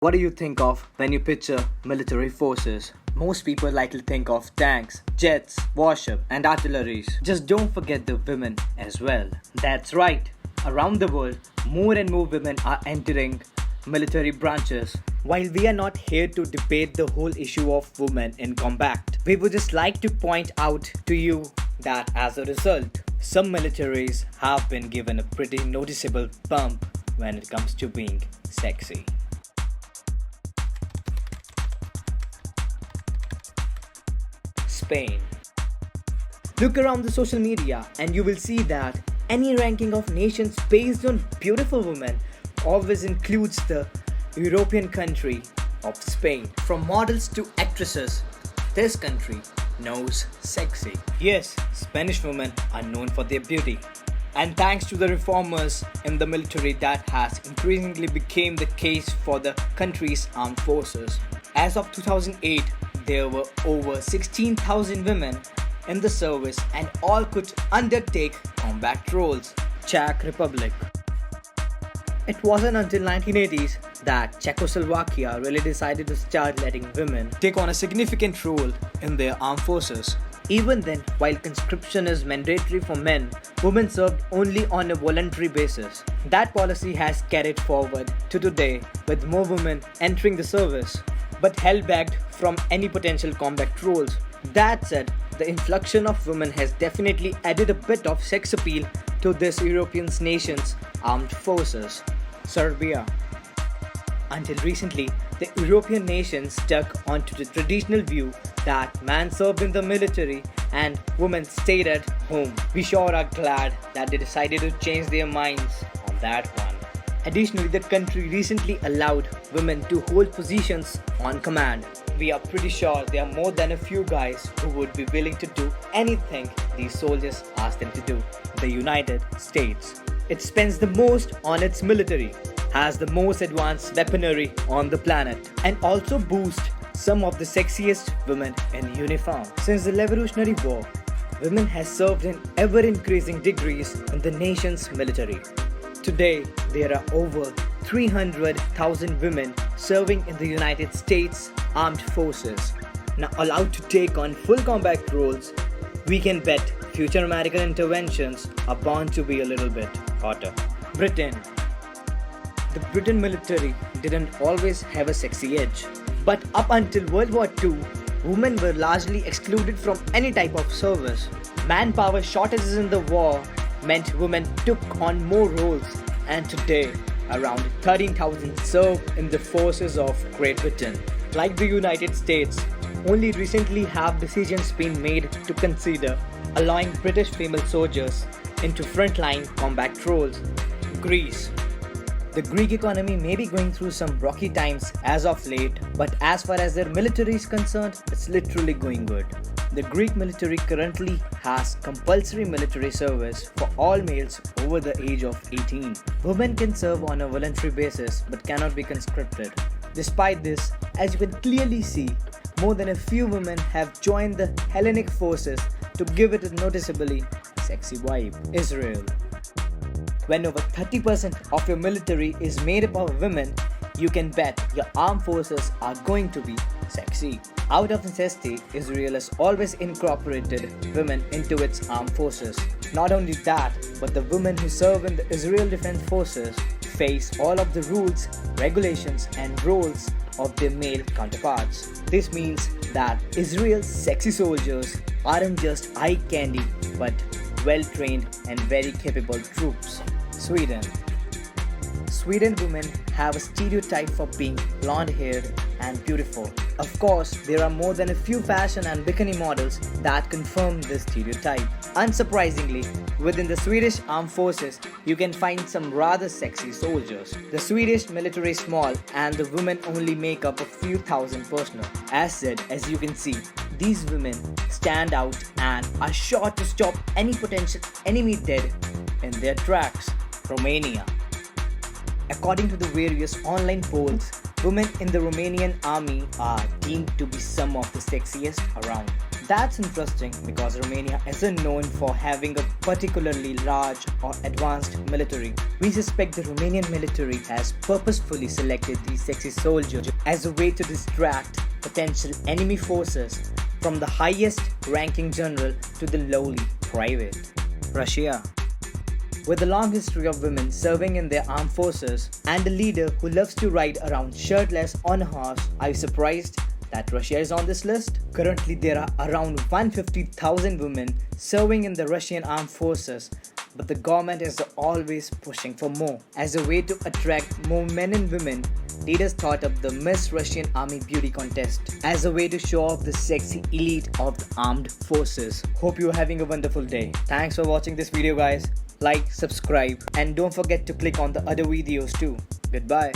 What do you think of when you picture military forces? Most people likely think of tanks, jets, warship, and artilleries. Just don't forget the women as well. That's right. Around the world, more and more women are entering military branches. While we are not here to debate the whole issue of women in combat, we would just like to point out to you that as a result, some militaries have been given a pretty noticeable bump when it comes to being sexy. Spain. Look around the social media and you will see that any ranking of nations based on beautiful women always includes the European country of Spain. From models to actresses, this country knows sexy. Yes, Spanish women are known for their beauty. And thanks to the reformers in the military, that has increasingly become the case for the country's armed forces. As of 2008, there were over 16,000 women in the service and all could undertake combat roles. Czech Republic. It wasn't until 1980s that Czechoslovakia really decided to start letting women take on a significant role in their armed forces. Even then, while conscription is mandatory for men, women served only on a voluntary basis. That policy has carried forward to today with more women entering the service, but held back from any potential combat roles. That said, the influx of women has definitely added a bit of sex appeal to this European nation's armed forces. Serbia. Until recently, the European nations stuck onto the traditional view that men served in the military and women stayed at home. We sure are glad that they decided to change their minds on that one. Additionally, the country recently allowed women to hold positions on command. We are pretty sure there are more than a few guys who would be willing to do anything these soldiers ask them to do. The United States. It spends the most on its military, has the most advanced weaponry on the planet, and also boasts some of the sexiest women in uniform. Since the Revolutionary War, women have served in ever-increasing degrees in the nation's military. Today, there are over 300,000 women serving in the United States Armed Forces. Now allowed to take on full combat roles, we can bet future American interventions are bound to be a little bit hotter. Britain. The Britain military didn't always have a sexy edge, but up until World War II, women were largely excluded from any type of service. Manpower shortages in the war meant women took on more roles, and today around 13,000 serve in the forces of Great Britain. Like the United States, only recently have decisions been made to consider allowing British female soldiers into frontline combat roles. Greece. The Greek economy may be going through some rocky times as of late, but as far as their military is concerned, it's literally going good. The Greek military currently has compulsory military service for all males over the age of 18. Women can serve on a voluntary basis but cannot be conscripted. Despite this, as you can clearly see, more than a few women have joined the Hellenic forces to give it a noticeably sexy vibe. Israel. When over 30% of your military is made up of women, you can bet your armed forces are going to be sexy. Out of necessity, Israel has always incorporated women into its armed forces. Not only that, but the women who serve in the Israel Defense Forces face all of the rules, regulations, and roles of their male counterparts. This means that Israel's sexy soldiers aren't just eye candy, but well-trained and very capable troops. Sweden. Sweden women have a stereotype for being blonde-haired and beautiful. Of course, there are more than a few fashion and bikini models that confirm this stereotype. Unsurprisingly, within the Swedish armed forces, you can find some rather sexy soldiers. The Swedish military is small and the women only make up a few thousand personnel. As said, as you can see, these women stand out and are sure to stop any potential enemy dead in their tracks. Romania. According to the various online polls, women in the Romanian army are deemed to be some of the sexiest around. That's interesting because Romania isn't known for having a particularly large or advanced military. We suspect the Romanian military has purposefully selected these sexy soldiers as a way to distract potential enemy forces from the highest ranking general to the lowly private. Russia. With a long history of women serving in their armed forces and a leader who loves to ride around shirtless on a horse, are you surprised that Russia is on this list? Currently, there are around 150,000 women serving in the Russian armed forces, but the government is always pushing for more. As a way to attract more men and women, leaders thought up the Miss Russian Army Beauty Contest as a way to show off the sexy elite of the armed forces. Hope you're having a wonderful day. Thanks for watching this video, guys. Like, subscribe, and don't forget to click on the other videos too. Goodbye.